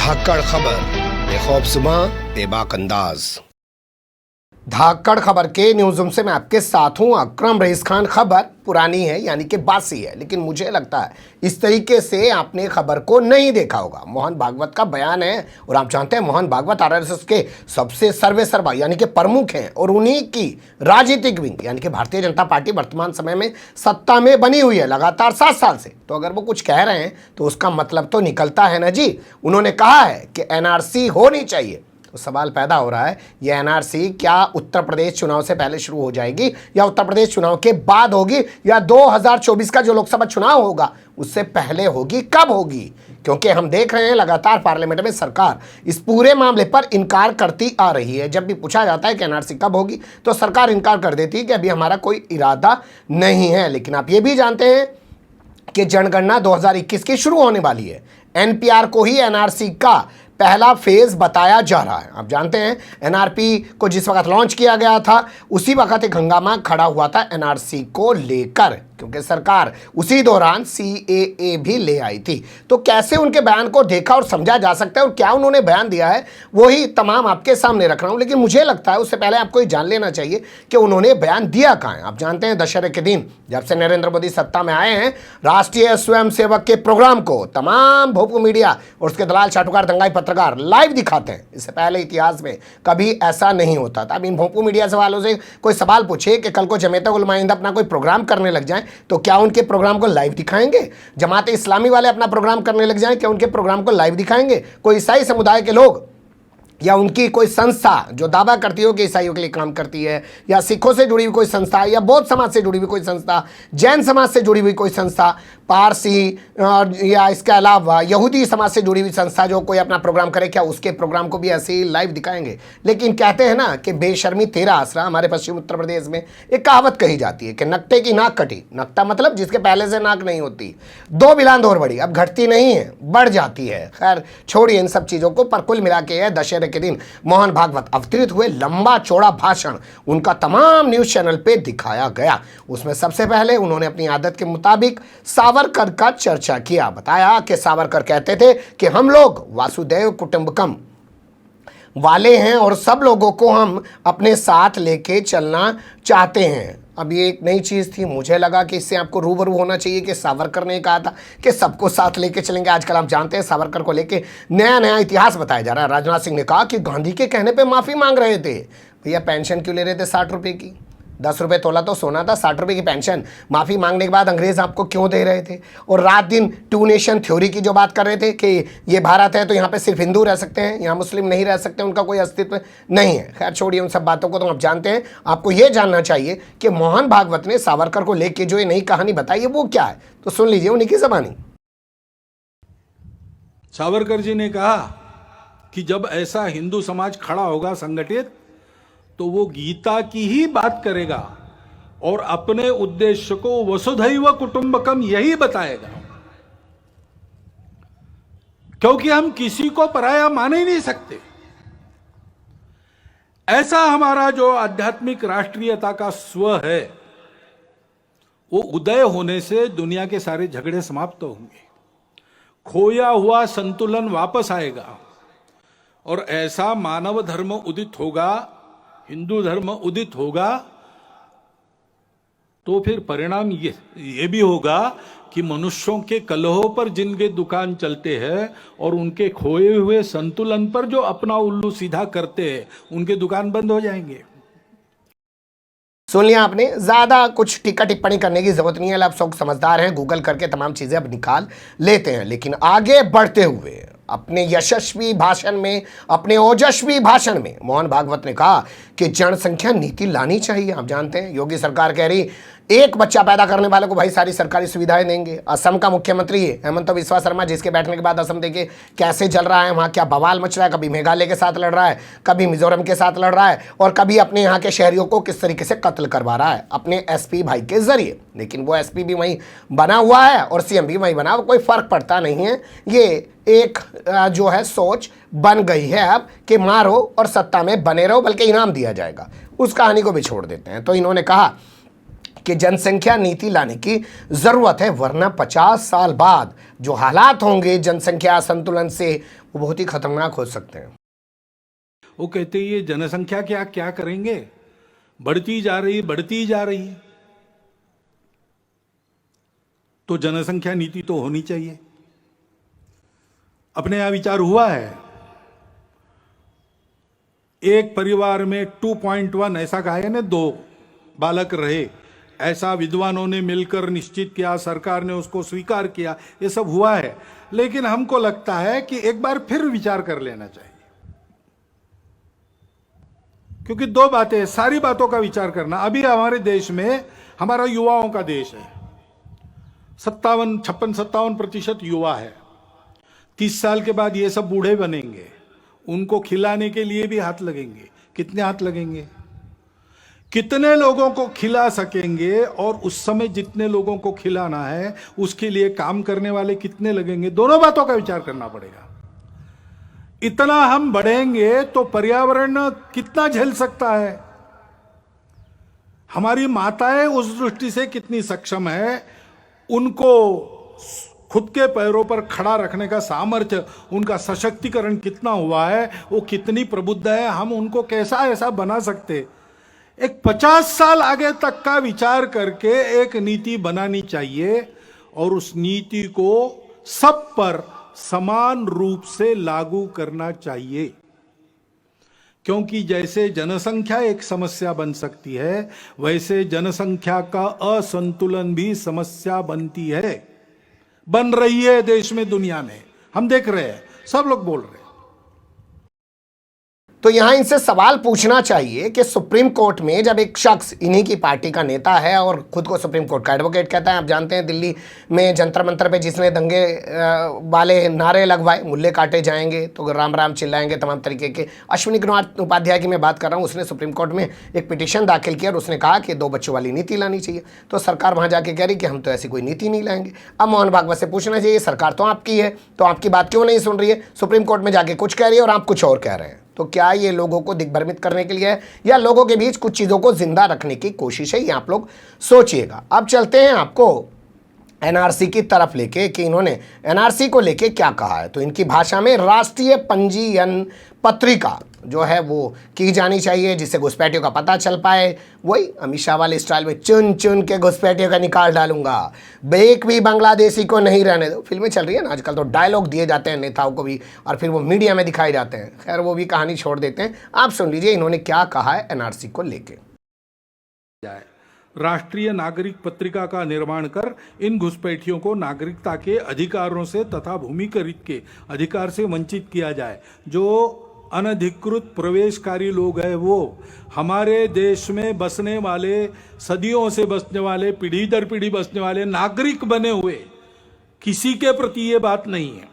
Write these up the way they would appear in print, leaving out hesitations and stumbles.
धाकड़ खबर, बेखौफज़ुबां, बेबाक अंदाज। धाकड़ खबर के न्यूज़ रूम से मैं आपके साथ हूं अकरम रईस खान। खबर पुरानी है यानी कि बासी है, लेकिन मुझे लगता है इस तरीके से आपने खबर को नहीं देखा होगा। मोहन भागवत का बयान है और आप जानते हैं मोहन भागवत आरएसएस के सबसे सर्वेसर्वा यानी कि प्रमुख हैं और उन्हीं की राजनीतिक विंग यानी कि भारतीय जनता पार्टी वर्तमान समय में सत्ता में बनी हुई है लगातार 7 साल से। तो अगर वो कुछ कह रहे हैं तो उसका मतलब तो निकलता है ना जी। उन्होंने कहा है कि एनआरसी होनी चाहिए। तो सवाल पैदा हो रहा है, ये एनआरसी क्या उत्तर प्रदेश चुनाव से पहले शुरू हो जाएगी या उत्तर प्रदेश चुनाव के बाद होगी या 2024 का जो लोकसभा चुनाव होगा उससे पहले होगी? कब होगी? क्योंकि हम देख रहे हैं लगातार पार्लियामेंट में सरकार इस पूरे मामले पर इनकार करती आ रही है। जब भी पूछा जाता है कि एनआरसी कब होगी तो सरकार इनकार कर देती है कि अभी हमारा कोई इरादा नहीं है। लेकिन आप ये भी जानते हैं कि जनगणना 2021 की शुरू होने वाली है। एनपीआर को ही एनआरसी का पहला फेज बताया जा रहा है। आप जानते हैं एनआरपी को जिस वक्त लॉन्च किया गया था उसी वक्त एक हंगामा खड़ा हुआ था एनआरसी को लेकर, क्योंकि सरकार उसी दौरान सीएए भी ले आई थी। तो कैसे उनके बयान को देखा और समझा जा सकता है और क्या उन्होंने बयान दिया है वही तमाम आपके सामने रख रहा हूं। लेकिन मुझे लगता है उससे पहले आपको ये जान लेना चाहिए कि उन्होंने बयान दिया कहां है। आप जानते हैं दशहरे के दिन जब से नरेंद्र मोदी सत्ता में आए हैं, राष्ट्रीय स्वयंसेवक के प्रोग्राम को तमाम भोपू मीडिया और उसके दलाल चाटुकार दंगाई पत्रकार लाइव दिखाते हैं। इससे पहले इतिहास में कभी ऐसा नहीं होता था। अब इन भोपू मीडिया से वालों से कोई सवाल पूछे कि कल को जमात उलमा हिंद अपना कोई प्रोग्राम करने लग जाए तो क्या उनके प्रोग्राम को लाइव दिखाएंगे? जमात इस्लामी वाले अपना प्रोग्राम करने लग जाएं क्या उनके प्रोग्राम को लाइव दिखाएंगे? कोई ईसाई समुदाय के लोग या उनकी कोई संस्था जो दावा करती हो कि ईसाइयों के लिए काम करती है, या सिखों से जुड़ी हुई कोई संस्था, या बौद्ध समाज से जुड़ी हुई कोई संस्था, जैन समाज से जुड़ी हुई कोई संस्था, पारसी या इसके अलावा यहूदी समाज से जुड़ी हुई संस्था जो कोई अपना प्रोग्राम करे, क्या उसके प्रोग्राम को भी ऐसे ही लाइव दिखाएंगे? लेकिन कहते हैं ना कि बेशर्मी तेरा आसरा। हमारे पश्चिम उत्तर प्रदेश में एक कहावत कही जाती है कि नकटे की नाक कटी। नकटा मतलब जिसके पहले से नाक नहीं होती। 2 बिलांद और बड़ी, अब घटती नहीं है, बढ़ जाती है। खैर छोड़िए इन सब चीज़ों को, पर कुल मिला के दशहरे के दिन मोहन भागवत अवतरित हुए। लंबा चौड़ा भाषण उनका तमाम न्यूज चैनल पे दिखाया गया। उसमें सबसे पहले उन्होंने अपनी आदत के मुताबिक सावरकर का चर्चा किया। बताया कि सावरकर कहते थे कि हम लोग वासुदेव कुटुंबकम वाले हैं और सब लोगों को हम अपने साथ लेके चलना चाहते हैं। अब ये एक नई चीज़ थी, मुझे लगा कि इससे आपको रूबरू होना चाहिए कि सावरकर ने कहा था कि सबको साथ लेके चलेंगे। आजकल आप जानते हैं सावरकर को लेके नया नया इतिहास बताया जा रहा है। राजनाथ सिंह ने कहा कि गांधी के कहने पे माफ़ी मांग रहे थे। भैया पेंशन क्यों ले रहे थे 60 रुपये की? 10 रुपये तोला तो सोना था, 60 रुपये की पेंशन माफ़ी मांगने के बाद अंग्रेज आपको क्यों दे रहे थे? और रात दिन 2 नेशन थ्योरी की जो बात कर रहे थे कि ये भारत है तो यहाँ पे सिर्फ हिंदू रह सकते हैं, यहाँ मुस्लिम नहीं रह सकते, उनका कोई अस्तित्व नहीं है। खैर छोड़िए उन सब बातों को, तो आप जानते हैं। आपको ये जानना चाहिए कि मोहन भागवत ने सावरकर को लेकर जो ये नई कहानी बताई है वो क्या है, तो सुन लीजिए उन्हीं की ज़बानी। सावरकर जी ने कहा कि जब ऐसा हिंदू समाज खड़ा होगा संगठित तो वो गीता की ही बात करेगा और अपने उद्देश्य को वसुधैव कुटुंबकम यही बताएगा, क्योंकि हम किसी को पराया मान ही नहीं सकते। ऐसा हमारा जो आध्यात्मिक राष्ट्रीयता का स्व है वो उदय होने से दुनिया के सारे झगड़े समाप्त होंगे, खोया हुआ संतुलन वापस आएगा और ऐसा मानव धर्म उदित होगा, हिंदू धर्म उदित होगा। तो फिर परिणाम ये भी होगा कि मनुष्यों के कलहों पर जिनके दुकान चलते हैं और उनके खोए हुए संतुलन पर जो अपना उल्लू सीधा करते हैं उनके दुकान बंद हो जाएंगे। सुन लिया आपने, ज़्यादा कुछ टीका टिप्पणी करने की जरूरत नहीं है। आप सब समझदार हैं, गूगल करके तमाम चीज़ें अब निकाल लेते हैं। लेकिन आगे बढ़ते हुए अपने यशस्वी भाषण में, अपने ओजस्वी भाषण में मोहन भागवत ने कहा कि जनसंख्या नीति लानी चाहिए। आप जानते हैं योगी सरकार कह रही एक बच्चा पैदा करने वाले को भाई सारी सरकारी सुविधाएं देंगे। असम का मुख्यमंत्री हेमंत बिस्वा शर्मा, जिसके बैठने के बाद असम देखिए कैसे चल रहा है, वहाँ क्या बवाल मच रहा है। कभी मेघालय के साथ लड़ रहा है, कभी मिजोरम के साथ लड़ रहा है और कभी अपने यहाँ के शहरियों को किस तरीके से कत्ल करवा रहा है अपने एसपी भाई के जरिए। लेकिन वो एसपी भी वहीं बना हुआ है और सीएम भी वहीं बना, कोई फर्क पड़ता नहीं है। ये एक जो है सोच बन गई है अब कि मारो और सत्ता में बने रहो, बल्कि इनाम दिया जाएगा। उस कहानी को भी छोड़ देते हैं। तो इन्होंने कहा कि जनसंख्या नीति लाने की ज़रूरत है, वरना 50 साल बाद जो हालात होंगे जनसंख्या संतुलन से वो बहुत ही खतरनाक हो सकते हैं। वो कहते हैं ये जनसंख्या क्या क्या करेंगे, बढ़ती जा रही है। तो जनसंख्या नीति तो होनी चाहिए। अपने यहां विचार हुआ है, एक परिवार में 2.1 ऐसा कहा है ना, 2 बालक रहे, ऐसा विद्वानों ने मिलकर निश्चित किया, सरकार ने उसको स्वीकार किया, ये सब हुआ है। लेकिन हमको लगता है कि एक बार फिर विचार कर लेना चाहिए, क्योंकि 2 बातें, सारी बातों का विचार करना। अभी हमारे देश में, हमारा युवाओं का देश है, 56-57% युवा है। 30 साल के बाद ये सब बूढ़े बनेंगे, उनको खिलाने के लिए भी हाथ लगेंगे। कितने हाथ लगेंगे, कितने लोगों को खिला सकेंगे, और उस समय जितने लोगों को खिलाना है उसके लिए काम करने वाले कितने लगेंगे, दोनों बातों का विचार करना पड़ेगा। इतना हम बढ़ेंगे तो पर्यावरण कितना झेल सकता है। हमारी माताएं उस दृष्टि से कितनी सक्षम है, उनको खुद के पैरों पर खड़ा रखने का सामर्थ्य, उनका सशक्तिकरण कितना हुआ है, वो कितनी प्रबुद्ध है, हम उनको कैसा ऐसा बना सकते। एक 50 साल आगे तक का विचार करके एक नीति बनानी चाहिए, और उस नीति को सब पर समान रूप से लागू करना चाहिए। क्योंकि जैसे जनसंख्या एक समस्या बन सकती है, वैसे जनसंख्या का असंतुलन भी समस्या बनती है, बन रही है देश में, दुनिया में हम देख रहे हैं, सब लोग बोल रहे हैं। तो यहां इनसे सवाल पूछना चाहिए कि सुप्रीम कोर्ट में जब एक शख्स इन्हीं की पार्टी का नेता है और खुद को सुप्रीम कोर्ट का एडवोकेट कहता है, आप जानते हैं दिल्ली में जंतर मंतर पे जिसने दंगे वाले नारे लगवाए, मुल्ले काटे जाएंगे तो राम राम चिल्लाएंगे, तमाम तरीके के, अश्विनी कुमार उपाध्याय की मैं बात कर रहा हूँ, उसने सुप्रीम कोर्ट में एक पिटीशन दाखिल किया और उसने कहा कि 2 बच्चों वाली नीति लानी चाहिए। तो सरकार वहाँ जाके कह रही कि हम तो ऐसी कोई नीति नहीं लाएंगे। अब मोहन भागवत से पूछना चाहिए, सरकार तो आपकी है, तो आपकी बात क्यों नहीं सुन रही है, सुप्रीम कोर्ट में जाके कुछ कह रही है और आप कुछ और कह रहे हैं। तो क्या ये लोगों को दिग्भ्रमित करने के लिए है, या लोगों के बीच कुछ चीज़ों को जिंदा रखने की कोशिश है, ये आप लोग सोचिएगा। अब चलते हैं आपको एनआरसी की तरफ लेके, कि इन्होंने एनआरसी को लेके क्या कहा है। तो इनकी भाषा में राष्ट्रीय पंजीयन पत्रिका जो है वो की जानी चाहिए, जिससे घुसपैठियों का पता चल पाए। वही अमित शाह वाले स्टाइल में चुन चुन के घुसपैठियों का निकाल डालूंगा, एक भी बांग्लादेशी को नहीं रहने दो। फिल्में चल रही है ना आजकल, तो डायलॉग दिए जाते हैं नेताओं को भी, और फिर वो मीडिया में दिखाए जाते हैं। खैर वो भी कहानी छोड़ देते हैं, आप सुन लीजिए इन्होंने क्या कहा है एनआरसी को लेके। राष्ट्रीय नागरिक पत्रिका का निर्माण कर इन घुसपैठियों को नागरिकता के अधिकारों से तथा भूमिकरित के अधिकार से वंचित किया जाए। जो अनधिकृत प्रवेशकारी लोग हैं, वो हमारे देश में बसने वाले, सदियों से बसने वाले, पीढ़ी दर पीढ़ी बसने वाले नागरिक बने हुए, किसी के प्रति ये बात नहीं है।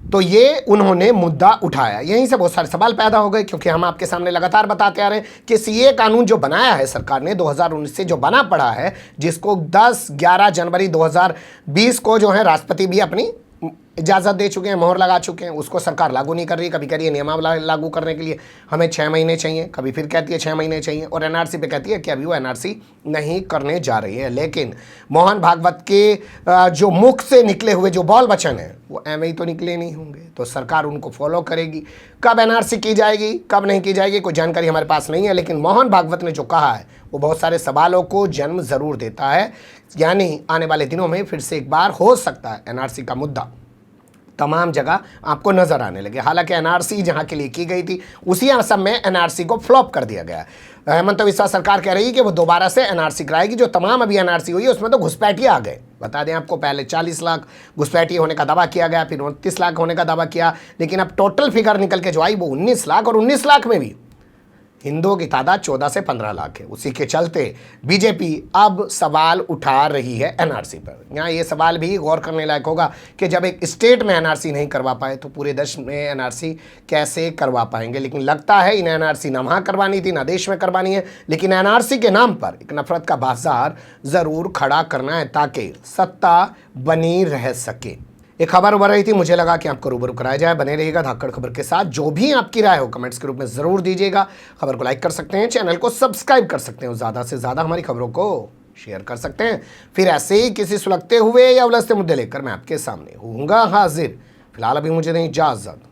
तो ये उन्होंने मुद्दा उठाया, यहीं से बहुत सारे सवाल पैदा हो गए, क्योंकि हम आपके सामने लगातार बताते आ रहे हैं कि सीए कानून जो बनाया है सरकार ने 2019 से, जो बना पड़ा है, जिसको 10-11 जनवरी 2020 को जो है राष्ट्रपति भी अपनी इजाज़त दे चुके हैं, मोहर लगा चुके हैं, उसको सरकार लागू नहीं कर रही। कभी कह रही है नियमावली लागू करने के लिए हमें 6 महीने चाहिए, कभी फिर कहती है 6 महीने चाहिए, और एनआरसी पे कहती है कि अभी वो एनआरसी नहीं करने जा रही है। लेकिन मोहन भागवत के जो मुख से निकले हुए जो बॉल वचन हैं वो एवं ही तो निकले नहीं होंगे, तो सरकार उनको फॉलो करेगी। कब एनआरसी की जाएगी, कब नहीं की जाएगी, कोई जानकारी हमारे पास नहीं है। लेकिन मोहन भागवत ने जो कहा है वो बहुत सारे सवालों को जन्म ज़रूर देता है, यानी आने वाले दिनों में फिर से एक बार हो सकता है एनआरसी का मुद्दा तमाम जगह आपको नजर आने लगे। हालांकि एनआरसी जहां के लिए की गई थी उसी असम में एनआरसी को फ्लॉप कर दिया गया। हेमंत बिस्वा सरकार कह रही है कि वो दोबारा से एनआरसी कराएगी। जो तमाम अभी एनआरसी हुई है उसमें तो घुसपैठिए आ गए। बता दें आपको, पहले 40 लाख घुसपैठिए होने का दावा किया गया, फिर 29 लाख होने का दावा किया, लेकिन अब टोटल फिगर निकल के जो आई वो 19 लाख, और 19 लाख में भी हिंदुओं की तादाद 14 से 15 लाख है। उसी के चलते बीजेपी अब सवाल उठा रही है एनआरसी पर। यहाँ ये सवाल भी गौर करने लायक होगा कि जब एक स्टेट में एनआरसी नहीं करवा पाए तो पूरे देश में एनआरसी कैसे करवा पाएंगे। लेकिन लगता है इन्हें एनआरसी ना वहाँ करवानी थी ना देश में करवानी है, लेकिन एनआरसी के नाम पर एक नफरत का बाजार ज़रूर खड़ा करना है ताकि सत्ता बनी रह सके। एक खबर उभर रही थी, मुझे लगा कि आपको रूबरू कराया जाए। बने रहिएगा धाकड़ खबर के साथ। जो भी आपकी राय हो कमेंट्स के रूप में ज़रूर दीजिएगा। खबर को लाइक कर सकते हैं, चैनल को सब्सक्राइब कर सकते हैं, ज़्यादा से ज़्यादा हमारी खबरों को शेयर कर सकते हैं। फिर ऐसे ही किसी सुलगते हुए या उलझते मुद्दे लेकर मैं आपके सामने होऊंगा हाजिर। फिलहाल अभी मुझे दें इजाज़त।